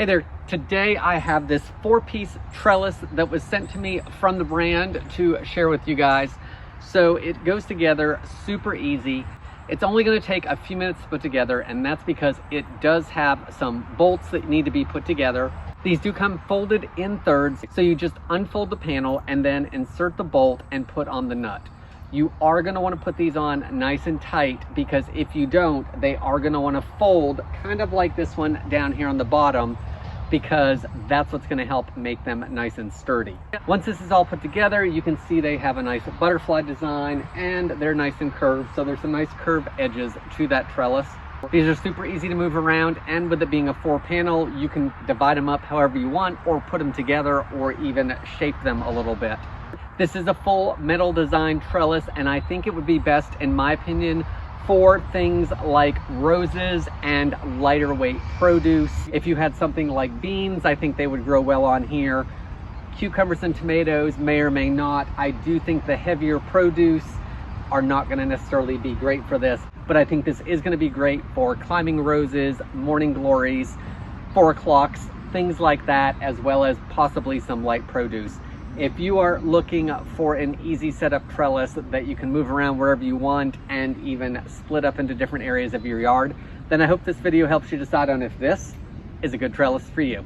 Hey there, today I have this 4-piece trellis that was sent to me from the brand to share with you guys. So it goes together super easy. It's only going to take a few minutes to put together, and that's because it does have some bolts that need to be put together. These do come folded in thirds, so you just unfold the panel and then insert the bolt and put on the nut. You are going to want to put these on nice and tight, because if you don't, they are going to want to fold kind of like this one down here on the bottom, because that's what's going to help make them nice and sturdy. Once this is all put together, you can see they have a nice butterfly design and they're nice and curved, so there's some nice curved edges to that trellis. These are super easy to move around, and with it being a 4-panel, you can divide them up however you want, or put them together, or even shape them a little bit. This is a full metal design trellis, and I think it would be best, in my opinion, for things like roses and lighter weight produce. If you had something like beans, I think they would grow well on here. Cucumbers and tomatoes may or may not. I do think the heavier produce are not going to necessarily be great for this, but I think this is going to be great for climbing roses, morning glories, 4 o'clocks, things like that, as well as possibly some light produce. If you are looking for an easy setup trellis that you can move around wherever you want and even split up into different areas of your yard, then I hope this video helps you decide on if this is a good trellis for you.